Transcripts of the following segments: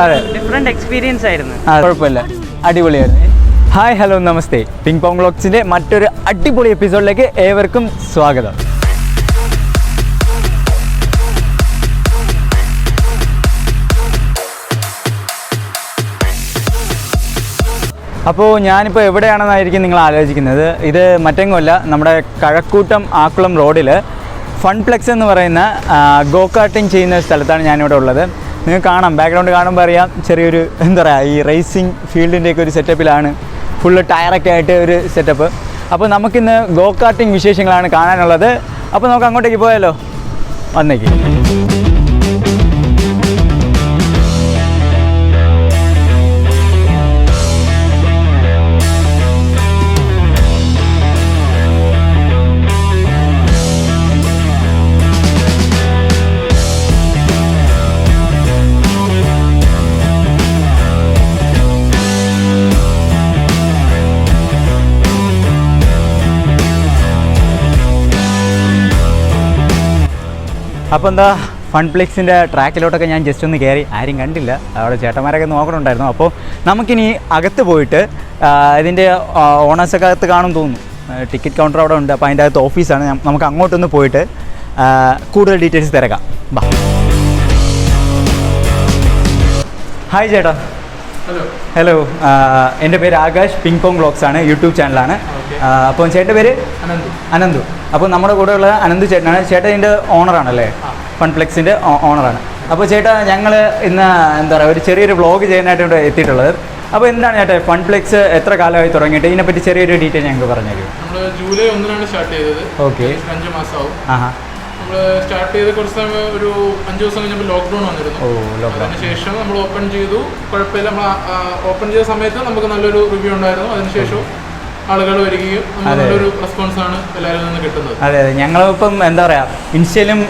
അതെ, different experience ആയിരുന്നു. കുഴപ്പമില്ല, അടിപൊളിയായിരുന്നു. ഹായ്, ഹലോ, നമസ്തേ. പിങ് പോങ് വ്ലോഗ്സിൻ്റെ മറ്റൊരു അടിപൊളി എപ്പിസോഡിലേക്ക് ഏവർക്കും സ്വാഗതം. അപ്പോൾ ഞാനിപ്പോൾ എവിടെയാണെന്നായിരിക്കും നിങ്ങൾ ആലോചിക്കുന്നത്. ഇത് മറ്റെങ്ങുമല്ല, നമ്മുടെ കഴക്കൂട്ടം ആക്കുളം റോഡിൽ ഫൺപ്ലെക്സ് എന്ന് പറയുന്ന ഗോ കാർട്ടിങ് ചെയ്യുന്ന സ്ഥലത്താണ് ഞാനിവിടെ ഉള്ളത്. നിങ്ങൾക്ക് കാണാം, ബാക്ക്ഗ്രൗണ്ട് കാണുമ്പോൾ അറിയാം, ചെറിയൊരു എന്താ പറയുക, ഈ റേസിംഗ് ഫീൽഡിൻ്റെയൊക്കെ ഒരു സെറ്റപ്പിലാണ്, ഫുള്ള് ടയറൊക്കെ ആയിട്ട് ഒരു സെറ്റപ്പ്. അപ്പോൾ നമുക്കിന്ന് ഗോ കാർട്ടിങ് വിശേഷങ്ങളാണ് കാണാനുള്ളത്. അപ്പോൾ നമുക്ക് അങ്ങോട്ടേക്ക് പോയാലോ, വന്നേക്ക്. അപ്പോൾ എന്താ, ഫൺപ്ലെക്സിൻ്റെ ട്രാക്കിലോട്ടൊക്കെ ഞാൻ ജസ്റ്റ് ഒന്ന് കയറി. ആരും കണ്ടില്ല, അവിടെ ചേട്ടന്മാരൊക്കെ നോക്കണുണ്ടായിരുന്നു. അപ്പോൾ നമുക്കിനി അകത്ത് പോയിട്ട് ഇതിൻ്റെ ഓണേഴ്സൊക്കെ അകത്ത് കാണും തോന്നുന്നു. ടിക്കറ്റ് കൗണ്ടർ അവിടെ ഉണ്ട്. അപ്പോൾ അതിൻ്റെ അകത്ത് ഓഫീസാണ്. നമുക്ക് അങ്ങോട്ടൊന്ന് പോയിട്ട് കൂടുതൽ ഡീറ്റെയിൽസ് തിരക്കാം. ബാ. ഹായ് ചേട്ടാ. ഹലോ, എൻ്റെ പേര് ആകാശ്. പിങ് പോങ് വ്ലോഗ്സ് ആണ്, യൂട്യൂബ് ചാനലാണ്. അപ്പോൾ ചേട്ടൻ്റെ പേര് അനന്തു. അപ്പോൾ നമ്മുടെ കൂടെ ഉള്ള അനന്തു ചേട്ടനാണ്. ചേട്ടൻ ഇതിൻ്റെ ഓണറാണല്ലേ, ഫൺപ്ലെക്സിൻ്റെ ഓണറാണ്. അപ്പോൾ ചേട്ടാ, ഞങ്ങൾ ഇന്ന് എന്താ പറയുക, ഒരു ചെറിയൊരു വ്ളോഗ് ചെയ്യാനായിട്ട് ഇവിടെ എത്തിയിട്ടുള്ളത്. അപ്പോൾ എന്താണ് ചേട്ടാ ഫൺപ്ലെക്സ് എത്ര കാലമായി തുടങ്ങിയിട്ട്? ഇതിനെപ്പറ്റി ചെറിയൊരു ഡീറ്റെയിൽ ഞങ്ങൾക്ക് പറഞ്ഞുതരും. നമ്മൾ ജൂലൈ 1 സ്റ്റാർട്ട് ചെയ്തത്. ഓക്കെ, 5 മാസമാവും. നമ്മൾ സ്റ്റാർട്ട് ചെയ്ത് കുറച്ച് സമയം, ഒരു 5 ദിവസം കഴിഞ്ഞപ്പോൾ ലോക്ക്ഡൗൺ വന്നിരുന്നു. അതിനുശേഷം നമ്മൾ ഓപ്പൺ ചെയ്തു. കുഴപ്പമില്ല, നമ്മൾ ഓപ്പൺ ചെയ്ത സമയത്ത് നമുക്ക് നല്ലൊരു റിവ്യൂ ഉണ്ടായിരുന്നു. അതിനുശേഷം ആളുകൾ വരികയും നല്ലൊരു റെസ്പോൺസാണ് എല്ലാവരിൽ നിന്ന് കിട്ടുന്നത്. അതെ അതെ, ഞങ്ങളിപ്പം എന്താ പറയുക, ഇൻസ്റ്റയിലും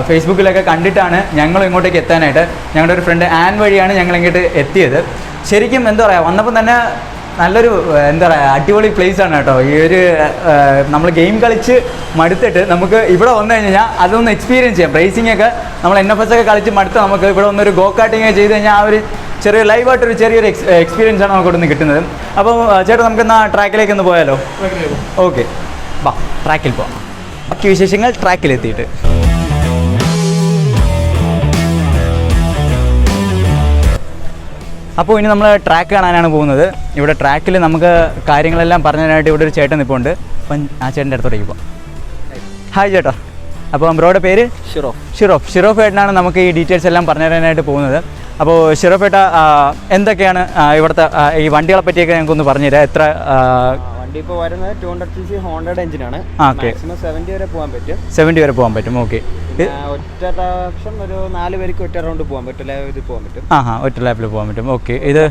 ഫേസ്ബുക്കിലൊക്കെ കണ്ടിട്ടാണ് ഞങ്ങൾ ഇങ്ങോട്ടേക്ക് എത്താനായിട്ട്. ഞങ്ങളുടെ ഒരു ഫ്രണ്ട് ആൻ വഴിയാണ് ഞങ്ങൾ ഇങ്ങോട്ട് എത്തിയത്. ശരിക്കും എന്താ പറയുക, വന്നപ്പം തന്നെ നല്ലൊരു എന്താ പറയുക, അടിപൊളി പ്ലേസാണ് കേട്ടോ. ഈ ഒരു നമ്മൾ ഗെയിം കളിച്ച് മടുത്തിട്ട് നമുക്ക് ഇവിടെ വന്നു കഴിഞ്ഞാൽ അതൊന്ന് എക്സ്പീരിയൻസ് ചെയ്യാം. റേസിംഗ് ഒക്കെ നമ്മൾ NFS ഒക്കെ കളിച്ച് മടുത്ത് നമുക്ക് ഇവിടെ വന്നൊരു ഗോ കാർട്ടിങ് ചെയ്ത് കഴിഞ്ഞാൽ ആ ഒരു ചെറിയ ലൈവായിട്ടൊരു ചെറിയൊരു എക്സ്പീരിയൻസ് ആണ് നമുക്ക് ഇവിടെ നിന്ന് കിട്ടുന്നത്. അപ്പോൾ ചേട്ടാ, നമുക്കെന്നാ ട്രാക്കിലേക്ക് ഒന്ന് പോയാലോ? ഓക്കെ, ബാ, ട്രാക്കിൽ പോകാം. ബാക്കി വിശേഷങ്ങൾ ട്രാക്കിലെത്തിയിട്ട്. അപ്പോൾ ഇനി നമ്മൾ ട്രാക്ക് കാണാനാണ് പോകുന്നത്. ഇവിടെ ട്രാക്കിൽ നമുക്ക് കാര്യങ്ങളെല്ലാം പറഞ്ഞതിനായിട്ട് ഇവിടെ ഒരു ചേട്ടൻ നിൽപ്പുണ്ട്. അപ്പം ആ ചേട്ടൻ്റെ അടുത്തോട്ടേക്ക് പോകാം. ഹായ് ചേട്ടാ. അപ്പോൾ ബ്രോയുടെ പേര്? ഷിറോഫ് ഏട്ടനാണ് നമുക്ക് ഈ ഡീറ്റെയിൽസ് എല്ലാം പറഞ്ഞു തരാനായിട്ട് പോകുന്നത്. അപ്പോൾ ഷിറോഫ് ഏട്ട, എന്തൊക്കെയാണ് ഇവിടുത്തെ ഈ വണ്ടികളെ പറ്റിയൊക്കെ ഞങ്ങൾക്കൊന്ന് പറഞ്ഞുതരാം. എത്ര വണ്ടി ഇപ്പോൾ വരുന്നത് 200cc ഹോണ്ടയുടെ എഞ്ചിനാണ്. മാക്സിമം 70 വരെ പോകാൻ പറ്റും. 70 വരെ പോകാൻ പറ്റും. ഓക്കെ, ഒറ്റ പ്രാവശ്യം ഒരു 4 പേർക്ക് ഒറ്റ റൗണ്ട് പോകാൻ പറ്റും. ഇത് പോകാൻ പറ്റും. ഒറ്റ ലാപ്പിൽ പോകാൻ പറ്റും. ഓക്കെ, ഇത്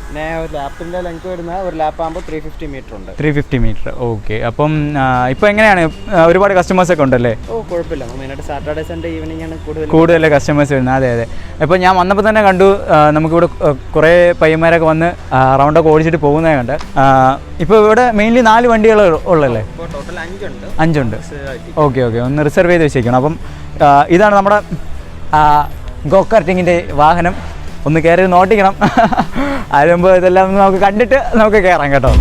പിന്നെ ഒരു ലാപ്പിൻ്റെ ലെങ്ത് വരുന്ന ഒരു ലാപ്പ് ആകുമ്പോൾ 350 മീറ്റർ ഉണ്ട്. 350 മീറ്റർ. ഓക്കെ, അപ്പം ഇപ്പോൾ എങ്ങനെയാണ്, ഒരുപാട് കസ്റ്റമേഴ്സ് ഒക്കെ ഉണ്ടല്ലേ? കുഴപ്പമില്ല. മെയിനായിട്ട് സാറ്റർഡേ സൺഡേ ഈവനിങ് ആണ് കൂടുതൽ കസ്റ്റമേഴ്സ് വരുന്നത്. അതെ അതെ. ഇപ്പോൾ ഞാൻ വന്നപ്പോൾ തന്നെ കണ്ടു, നമുക്കിവിടെ കുറേ പയ്യന്മാരൊക്കെ വന്ന് റൗണ്ടൊക്കെ ഓടിച്ചിട്ട് പോകുന്നത് കണ്ട്. ഇപ്പോൾ ഇവിടെ മെയിൻലി 4 വണ്ടികൾ ഉള്ളല്ലേ? ടോട്ടൽ 5 ഉണ്ട്. ഓക്കെ, ഒന്ന് റിസർവ് ചെയ്ത് വെച്ചേക്കണം. അപ്പം ഇതാണ് നമ്മുടെ ഗോ കാർട്ടിങ്ങിൻ്റെ വാഹനം. ഒന്ന് കയറി നോട്ടിക്കണം. അതിനുമ്പോൾ ഇതെല്ലാം നമുക്ക് കണ്ടിട്ട് നമുക്ക് കയറാം കേട്ടോ.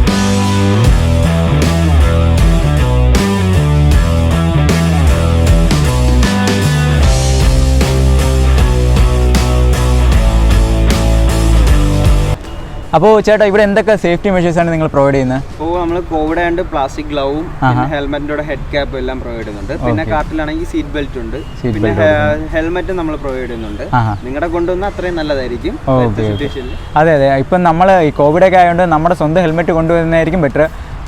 അപ്പോൾ ചേട്ടാ, ഇവിടെ എന്തൊക്കെ സേഫ്റ്റി മെഷേഴ്സാണ് നിങ്ങൾ പ്രൊവൈഡ് ചെയ്യുന്നത്? ഇപ്പോൾ നമ്മൾ കോവിഡ് ആയതുകൊണ്ട് പ്ലാസ്റ്റിക് ഗ്ലൗവും പിന്നെ ഹെൽമെറ്റിൻ്റെ ഹെഡ് ക്യാപ്പ് എല്ലാം പ്രൊവൈഡ് ചെയ്യുന്നുണ്ട്. പിന്നെ കാർട്ടിലാണെങ്കിൽ സീറ്റ് ബെൽറ്റ് ഉണ്ട്. പിന്നെ ഹെൽമെറ്റ് നമ്മൾ പ്രൊവൈഡ് ചെയ്യുന്നുണ്ട്. നിങ്ങളുടെ കൊണ്ടുവന്നാൽ അത്രയും നല്ലതായിരിക്കും. അതെ അതെ, ഇപ്പം നമ്മൾ ഈ കോവിഡൊക്കെ ആയതുകൊണ്ട് നമ്മുടെ സ്വന്തം ഹെൽമെറ്റ് കൊണ്ടുവരുന്നതായിരിക്കും ബെറ്റർ.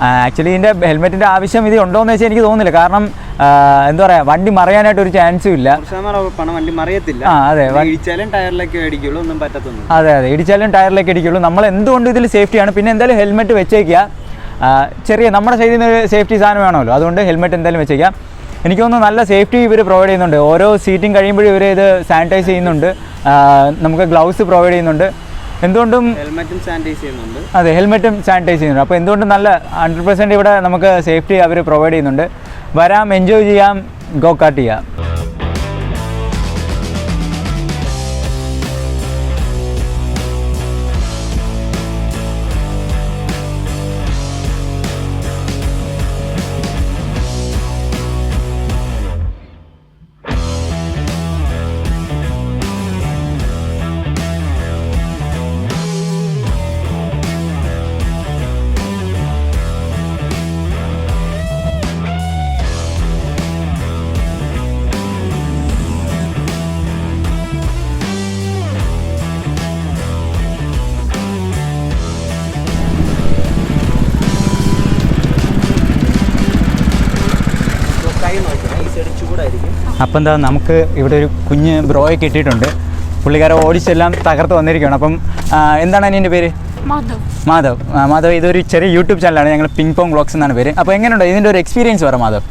ആക്ച്വലി ഇതിൻ്റെ ഹെൽമെറ്റിൻ്റെ ആവശ്യം ഇത് ഉണ്ടോയെന്ന് വെച്ചാൽ എനിക്ക് തോന്നുന്നില്ല. കാരണം എന്താ പറയുക, വണ്ടി മറിയാനായിട്ട് ഒരു ചാൻസും ഇല്ല. വണ്ടി മറിയത്തില്ല. അതെ, ഇടിച്ചാലും ടയറിലേക്ക് ഇടിക്കുള്ളൂ, ഒന്നും പറ്റത്തൊന്നും. അതെ, ഇടിച്ചാലും ടയറിലേക്ക് ഇടിക്കുള്ളൂ. നമ്മൾ എന്തുകൊണ്ട് ഇതിൽ സേഫ്റ്റിയാണ്. പിന്നെ എന്തായാലും ഹെൽമെറ്റ് വെച്ചേക്കുക. ചെറിയ നമ്മുടെ സൈഡിൽ നിന്ന് ഒരു സേഫ്റ്റി സാധനം വേണമല്ലോ, അതുകൊണ്ട് ഹെൽമെറ്റ് എന്തായാലും വെച്ചേക്കാം. എനിക്ക് തോന്നുന്നു നല്ല സേഫ്റ്റി ഇവർ പ്രൊവൈഡ് ചെയ്യുന്നുണ്ട്. ഓരോ സീറ്റിംഗ് കഴിയുമ്പോഴും ഇവർ ഇത് സാനിറ്റൈസ് ചെയ്യുന്നുണ്ട്. നമുക്ക് ഗ്ലൗസ് പ്രൊവൈഡ് ചെയ്യുന്നുണ്ട്. എന്തുകൊണ്ടും ഹെൽമെറ്റും സാനിറ്റൈസ് ചെയ്യുന്നുണ്ട്. അതെ, ഹെൽമെറ്റും സാനിറ്റൈസ് ചെയ്യുന്നുണ്ട്. അപ്പോൾ എന്തുകൊണ്ടും നല്ല 100% ഇവിടെ നമുക്ക് സേഫ്റ്റി അവർ പ്രൊവൈഡ് ചെയ്യുന്നുണ്ട്. വരാം, എൻജോയ് ചെയ്യാം, ഗോ കാർട്ട് ചെയ്യാം. അപ്പം എന്താ നമുക്ക് ഇവിടെ ഒരു കുഞ്ഞ് ബ്രോയെ കിട്ടിയിട്ടുണ്ട്. പുള്ളിക്കാരെ ഓടിച്ചെല്ലാം തകർത്ത് വന്നിരിക്കുകയാണ്. അപ്പം എന്താണ് അതിൻ്റെ പേര്? മാധവ്. ഇതൊരു ചെറിയ യൂട്യൂബ് ചാനലാണ്, ഞങ്ങൾ പിങ് പോങ് വ്ളോഗ്സ് എന്നാണ് പേര്. അപ്പോൾ എങ്ങനെയുണ്ട് ഇതിൻ്റെ ഒരു എക്സ്പീരിയൻസ് പറ മാധവ്?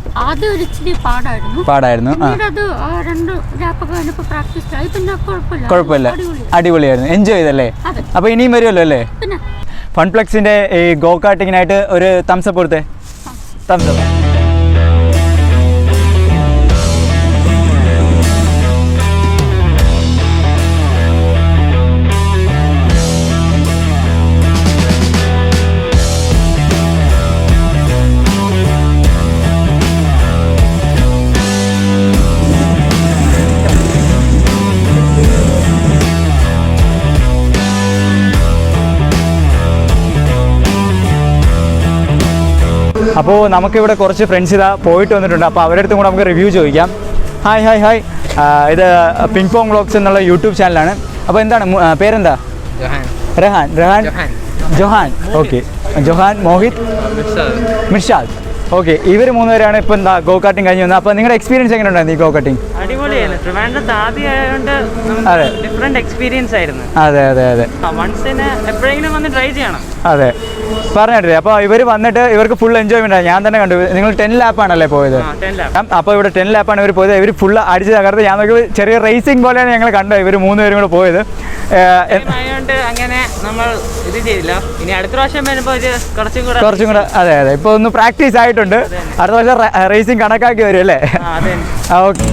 പാടായിരുന്നു. കുഴപ്പമില്ല, അടിപൊളിയായിരുന്നു. എൻജോയ് ചെയ്തല്ലേ? അപ്പോൾ ഇനിയും വരുമല്ലോ അല്ലേ? ഫൺപ്ലെക്സിൻ്റെ ഈ ഗോ കാർട്ടിങ്ങിനായിട്ട് ഒരു തംസപ്പ് കൊടുത്തേ. തംസപ്പ്. അപ്പോൾ നമുക്കിവിടെ കുറച്ച് ഫ്രണ്ട്സ് ഇതാ പോയിട്ട് വന്നിട്ടുണ്ട്. അപ്പോൾ അവരുടെ അടുത്തും കൂടെ നമുക്ക് റിവ്യൂ ചോദിക്കാം. ഹായ്. ഇത് പിങ് പോങ് വ്ളോഗ്സ് എന്നുള്ള യൂട്യൂബ് ചാനലാണ്. അപ്പോൾ എന്താണ് പേരെന്താ? Johan. Okay. Johan, Mohit, Mirshad. Okay. ഇവർ 3 പേരാണ് ഇപ്പോൾ എന്താ ഗോ കാർട്ടിങ് കഴിഞ്ഞ് വന്നത്. അപ്പോൾ നിങ്ങളുടെ എക്സ്പീരിയൻസ് എങ്ങനെ ഉണ്ടായിരുന്നു ഈ ഗോ കാർട്ടിങ്? അടിപൊളിയായിരുന്നു. ട്രിവാൻഡ്രത്ത് ആദ്യമായതുകൊണ്ട് അതെ, ഡിഫറെന്റ് എക്സ്പീരിയൻസ് ആയിരുന്നു. അതെ. വൺസിന് എപ്പോഴെങ്കിലും വന്ന് ട്രൈ ചെയ്യണം. അതെ, പറഞ്ഞിട്ടില്ലേ. അപ്പോൾ ഇവർ വന്നിട്ട് ഇവർക്ക് ഫുൾ എൻജോയ്മെന്റ് ആണ്. ഞാൻ തന്നെ കണ്ടു. നിങ്ങൾ 10 ലാപ്പാണല്ലേ പോയത്? അപ്പോൾ ഇവിടെ 10 ലാപ്പാണ് ഇവർ പോയത്. ഇവർ ഫുൾ അടിച്ച് തകർത്ത്. ഞാൻ നോക്കി ചെറിയ റേസിംഗ് പോലെയാണ് ഞങ്ങൾ കണ്ടത് ഇവർ 3 പേരും കൂടെ പോയത്. അങ്ങനെ നമ്മൾ ഇത് ചെയ്തില്ല. ഇനി അടുത്ത പ്രാവശ്യം വരുമ്പോൾ കുറച്ചും കൂടെ അതെ ഇപ്പോൾ ഒന്ന് പ്രാക്ടീസ് ആയിട്ടുണ്ട്. അടുത്ത പ്രാവശ്യം റേസിംഗ് കണക്കാക്കി വരും അല്ലേ? ഓക്കെ.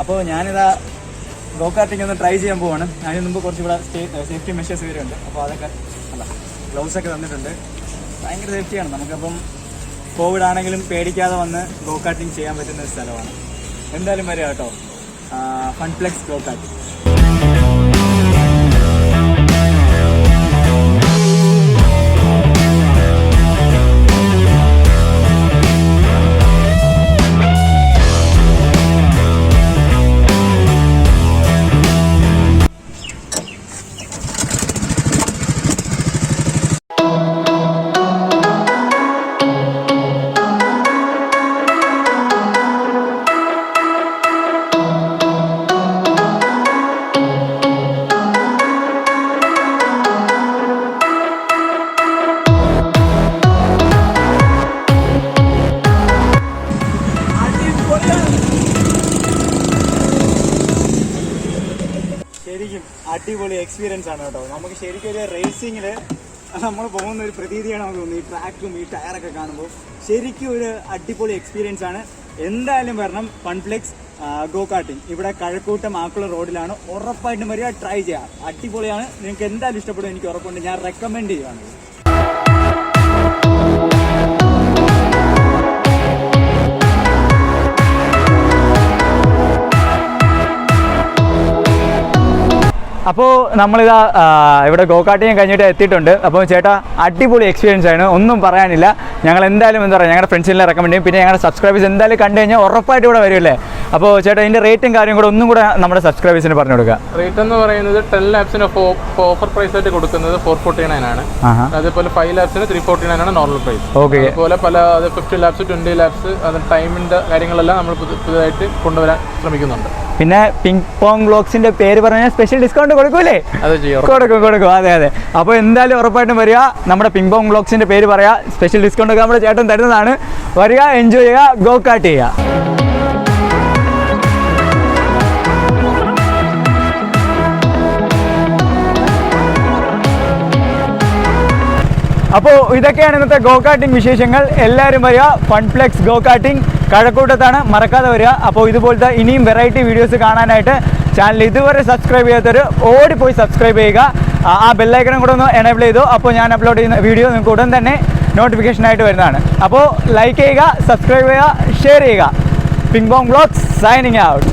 അപ്പോൾ ഞാനിതാ ഗോ കാർട്ടിങ് ഒന്ന് ട്രൈ ചെയ്യാൻ പോവാണ്. അതിന് മുമ്പ് കുറച്ചുകൂടെ സേഫ്റ്റി മെഷേഴ്സ് വരുന്നുണ്ട്. അപ്പോൾ അതൊക്കെ ഗ്ലൗസൊക്കെ തന്നിട്ടുണ്ട്. ഭയങ്കര സേഫ്റ്റിയാണ്. നമുക്കപ്പം കോവിഡ് ആണെങ്കിലും പേടിക്കാതെ വന്ന് ഗോ കാർട്ടിങ് ചെയ്യാൻ പറ്റുന്ന ഒരു സ്ഥലമാണ്. എന്തായാലും വരിക കേട്ടോ, ഫൺപ്ലെക്സ് ഗോ കാർട്ടിങ്. ശരിക്കും അടിപൊളി എക്സ്പീരിയൻസ് ആണ് കേട്ടോ. നമുക്ക് ശരിക്കും ഒരു റേസിങ്ങിൽ നമ്മൾ പോകുന്ന ഒരു പ്രതീതിയാണ് നമുക്ക് തോന്നുന്നത്. ഈ ട്രാക്കും ഈ ടയറൊക്കെ കാണുമ്പോൾ ശരിക്കും ഒരു അടിപൊളി എക്സ്പീരിയൻസ് ആണ്. എന്തായാലും വരണം ഫൺപ്ലെക്സ് ഗോ കാർട്ടിങ്. ഇവിടെ കഴക്കൂട്ടം ആക്കുള റോഡിലാണ്. ഉറപ്പായിട്ടും വരിക, ട്രൈ ചെയ്യാം. അടിപൊളിയാണ്. നിങ്ങൾക്ക് എന്തായാലും ഇഷ്ടപ്പെടും, എനിക്ക് ഉറപ്പുണ്ട്. ഞാൻ റെക്കമെൻഡ് ചെയ്യുകയാണ്. അപ്പോൾ നമ്മളിതാ ഇവിടെ ഗോ കാർട്ടിങ് കഴിഞ്ഞിട്ട് എത്തിയിട്ടുണ്ട്. അപ്പോൾ ചേട്ടാ അടിപൊളി എക്സ്പീരിയൻസ് ആണ്, ഒന്നും പറയാനില്ല. ഞങ്ങൾ എന്തായാലും എന്താ പറയുക, ഞങ്ങളുടെ ഫ്രണ്ട്സിനെ റെക്കമെൻഡ് ചെയ്യും. പിന്നെ ഞങ്ങളുടെ സബ്സ്ക്രൈബേഴ്സ് എന്തായാലും കണ്ടു കഴിഞ്ഞാൽ ഉറപ്പായിട്ട് ഇവിടെ വരുമല്ലേ? അപ്പോൾ ചേട്ടാ ഇതിൻ്റെ റേറ്റും കാര്യം കൂടെ ഒന്നും കൂടെ നമ്മുടെ സബ്സ്ക്രൈബേഴ്സിന് പറഞ്ഞു കൊടുക്കുക. റേറ്റ് എന്ന് പറയുന്നത് 10 ലാപ്സിന് ഓഫർ പ്രൈസ് ആയിട്ട് കൊടുക്കുന്നത് 449 ആണ്. അതേപോലെ 5 ലാപ്സിന് 349 ആണ് നോർമൽ പ്രൈസ്. ഓക്കെ. അതുപോലെ പല 50 ലാപ്സ് 20 ലാപ്സ് അത് ടൈമിൻ്റെ കാര്യങ്ങളെല്ലാം നമ്മൾ പുതുതായിട്ട് കൊണ്ടുവരാൻ ശ്രമിക്കുന്നുണ്ട്. പിന്നെ പിങ് പോങ് വ്ളോഗ്സിന്റെ പേര് പറഞ്ഞാൽ സ്പെഷ്യൽ ഡിസ്കൗണ്ട് കൊടുക്കൂലേ? കൊടുക്കും. അതെ. അപ്പോൾ എന്തായാലും ഉറപ്പായിട്ടും വരിക. നമ്മുടെ പിങ് പോങ് വ്ളോഗ്സിന്റെ പേര് പറയാ, സ്പെഷ്യൽ ഡിസ്കൗണ്ട് ഒക്കെ നമ്മുടെ ചേട്ടൻ തരുന്നതാണ്. വരിക, എൻജോയ് ചെയ്യുക, ഗോ കാർട്ട് ചെയ്യുക. അപ്പോൾ ഇതൊക്കെയാണ് ഇന്നത്തെ ഗോ കാർട്ടിംഗ് വിശേഷങ്ങൾ. എല്ലാവരും വരിക, ഫൺപ്ലെക്സ് ഗോ കാർട്ടിംഗ് കഴക്കൂട്ടത്താണ്, മറക്കാതെ വരിക. അപ്പോൾ ഇതുപോലത്തെ ഇനിയും വെറൈറ്റി വീഡിയോസ് കാണാനായിട്ട് ചാനൽ ഇതുവരെ സബ്സ്ക്രൈബ് ചെയ്യാത്തവർ ഓടിപ്പോയി സബ്സ്ക്രൈബ് ചെയ്യുക. ആ ബെല്ലൈക്കണും കൂടെ ഒന്ന് എനേബിൾ ചെയ്തു. അപ്പോൾ ഞാൻ അപ്ലോഡ് ചെയ്യുന്ന വീഡിയോ നിങ്ങൾക്ക് ഉടൻ തന്നെ നോട്ടിഫിക്കേഷനായിട്ട് വരുന്നതാണ്. അപ്പോൾ ലൈക്ക് ചെയ്യുക, സബ്സ്ക്രൈബ് ചെയ്യുക, ഷെയർ ചെയ്യുക. Ping pong vlogs signing out.